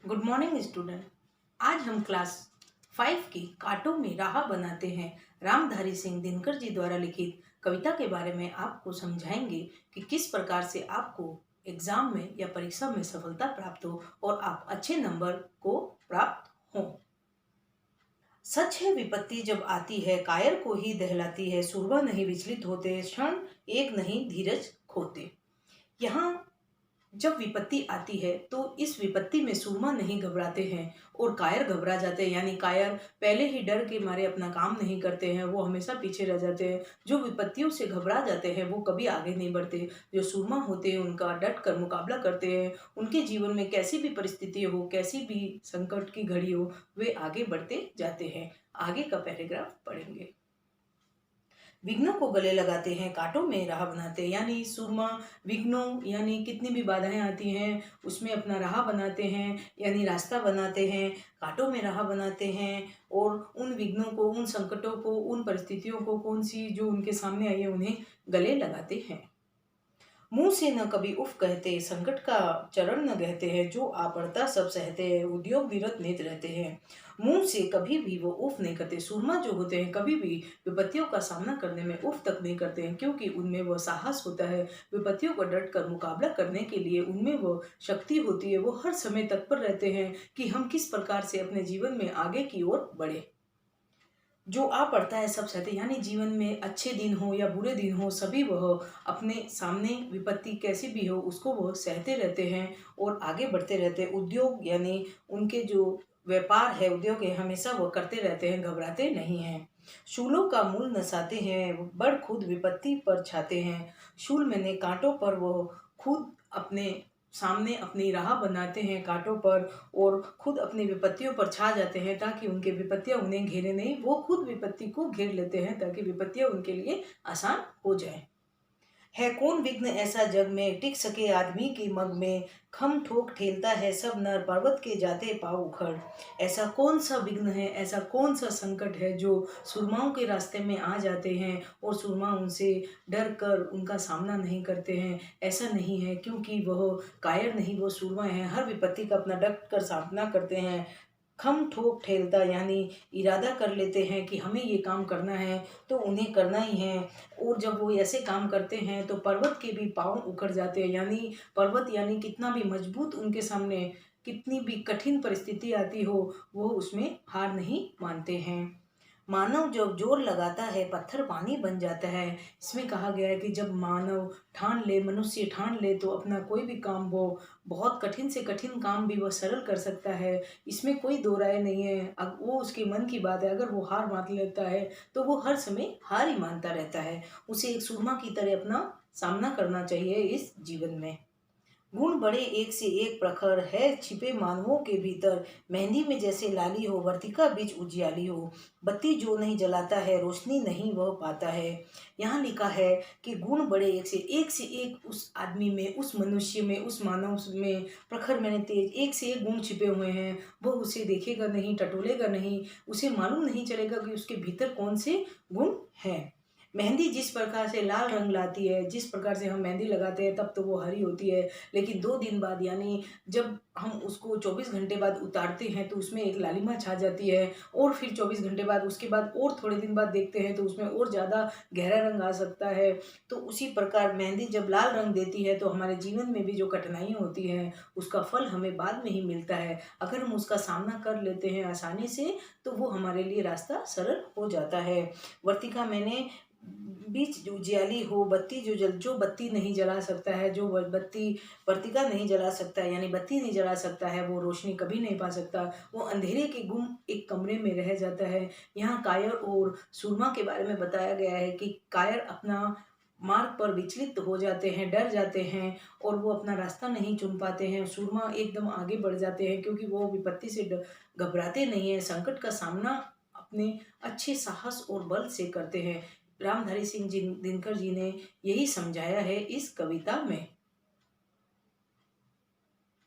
Good morning student. आज हम class 5 की कांटों में राह बनाते हैं रामधारी सिंह दिनकर जी द्वारा लिखित कविता के बारे में आपको समझाएंगे कि किस प्रकार से आपको एग्जाम में या परीक्षा में सफलता प्राप्त हो और आप अच्छे नंबर को प्राप्त हो। सच है विपत्ति जब आती है कायर को ही दहलाती है, सूरबा नहीं विचलित होते, क्षण एक नहीं धीरज खोते। यहाँ जब विपत्ति आती है तो इस विपत्ति में सूरमा नहीं घबराते हैं और कायर घबरा जाते हैं, यानी कायर पहले ही डर के मारे अपना काम नहीं करते हैं, वो हमेशा पीछे रह जाते हैं। जो विपत्तियों से घबरा जाते हैं वो कभी आगे नहीं बढ़ते। जो सूरमा होते हैं उनका डट कर मुकाबला करते हैं, उनके जीवन में कैसी भी परिस्थिति हो, कैसी भी संकट की घड़ी हो, वे आगे बढ़ते जाते हैं। आगे का पैराग्राफ पढ़ेंगे। विघ्नों को गले लगाते हैं, कांटों में राह बनाते हैं, यानी सूरमा विघ्नों यानी कितनी भी बाधाएं आती हैं उसमें अपना राह बनाते हैं, यानी रास्ता बनाते हैं, कांटों में राह बनाते हैं और उन विघ्नों को, उन संकटों को, उन परिस्थितियों को, कौन सी जो उनके सामने आई है उन्हें गले लगाते हैं। मुंह से न कभी उफ कहते, संकट का चरण न गहते हैं, जो आ पड़ता सब सहते हैं, उद्योग विरत नित रहते हैं। मुंह से कभी भी वो उफ नहीं करते। सूरमा जो होते हैं कभी भी विपत्तियों का सामना करने में उफ तक नहीं करते हैं, क्योंकि उनमें वह साहस होता है। विपत्तियों को डट कर मुकाबला करने के लिए उनमें वो शक्ति होती है। वो हर समय तत्पर रहते हैं कि हम किस प्रकार से अपने जीवन में आगे की ओर बढ़े। जो आ पड़ता है सब सहते, यानी जीवन में अच्छे दिन हो या बुरे दिन हो, सभी वह अपने सामने विपत्ति कैसी भी हो उसको वह सहते रहते हैं और आगे बढ़ते रहते हैं। उद्योग यानी उनके जो व्यापार है, उद्योग है, हमेशा वह करते रहते हैं, घबराते नहीं हैं। शूलों का मूल नसाते हैं, बड़ खुद विपत्ति पर छाते हैं। शूल मैंने कांटों पर वह खुद अपने सामने अपनी राह बनाते हैं कांटों पर और खुद अपनी विपत्तियों पर छा जाते हैं, ताकि उनके विपत्तियां उन्हें घेरे नहीं, वो खुद विपत्ति को घेर लेते हैं ताकि विपत्तियां उनके लिए आसान हो जाए। है कौन विघ्न ऐसा जग में, टिक सके आदमी की मग में, खम ठोक ठेलता है सब नर, पर्वत के जाते पाँव उखड़। ऐसा कौन सा विघ्न है, ऐसा कौन सा संकट है जो सुरमाओं के रास्ते में आ जाते हैं और सुरमा उनसे डर कर उनका सामना नहीं करते हैं। ऐसा नहीं है, क्योंकि वह कायर नहीं, वो सुरमा है, हर विपत्ति का अपना डट कर सामना करते हैं। खम ठोक ठेलता यानी इरादा कर लेते हैं कि हमें ये काम करना है तो उन्हें करना ही है, और जब वो ऐसे काम करते हैं तो पर्वत के भी पाँव उखड़ जाते हैं, यानी पर्वत यानी कितना भी मजबूत उनके सामने कितनी भी कठिन परिस्थिति आती हो वो उसमें हार नहीं मानते हैं। मानव जब जोर लगाता है पत्थर पानी बन जाता है। इसमें कहा गया है कि जब मानव ठान ले, मनुष्य ठान ले तो अपना कोई भी काम, वो बहुत कठिन से कठिन काम भी वह सरल कर सकता है। इसमें कोई दो राय नहीं है। अब वो उसके मन की बात है, अगर वो हार मान लेता है तो वो हर समय हार ही मानता रहता है। उसे एक सूरमा की तरह अपना सामना करना चाहिए इस जीवन में। गुण बड़े एक से एक प्रखर है छिपे मानवों के भीतर, मेहंदी में जैसे लाली हो, वर्तिका बीच उजियाली हो, बत्ती जो नहीं जलाता है रोशनी नहीं वह पाता है। यहाँ लिखा है कि गुण बड़े एक से एक उस आदमी में, उस मनुष्य में, उस मानव में प्रखर मैंने तेज, एक से एक गुण छिपे हुए हैं। वह उसे देखेगा नहीं, टटोलेगा नहीं, उसे मालूम नहीं चलेगा कि उसके भीतर कौन से गुण हैं। मेहंदी जिस प्रकार से लाल रंग लाती है, जिस प्रकार से हम मेहंदी लगाते हैं तब तो वो हरी होती है, लेकिन 2 दिन बाद यानी जब हम उसको 24 घंटे बाद उतारते हैं तो उसमें एक लालिमा छा जाती है, और फिर 24 घंटे बाद उसके बाद और थोड़े दिन बाद देखते हैं तो उसमें और ज़्यादा गहरा रंग आ सकता है। तो उसी प्रकार मेहंदी जब लाल रंग देती है तो हमारे जीवन में भी जो कठिनाइयाँ होती हैं उसका फल हमें बाद में ही मिलता है। अगर हम उसका सामना कर लेते हैं आसानी से तो वो हमारे लिए रास्ता सरल हो जाता है। वर्तिका मैंने बीच उजियाली हो, बत्ती जो बत्ती नहीं जला सकता है, जो बत्ती वर्तिका नहीं जला सकता है, यानी बत्ती नहीं जला सकता है, वो रोशनी कभी नहीं पा सकता, वो अंधेरे के गुम एक कमरे में रह जाता है। यहाँ कायर और सूरमा के बारे में बताया गया है कि कायर अपना मार्ग पर विचलित हो जाते हैं, डर जाते हैं और वो अपना रास्ता नहीं चुन पाते हैं। सूरमा एकदम आगे बढ़ जाते हैं, क्योंकि वो विपत्ति से घबराते नहीं हैं, संकट का सामना अपने अच्छे साहस और बल से करते हैं। रामधारी सिंह जी दिनकर जी ने यही समझाया है इस कविता में।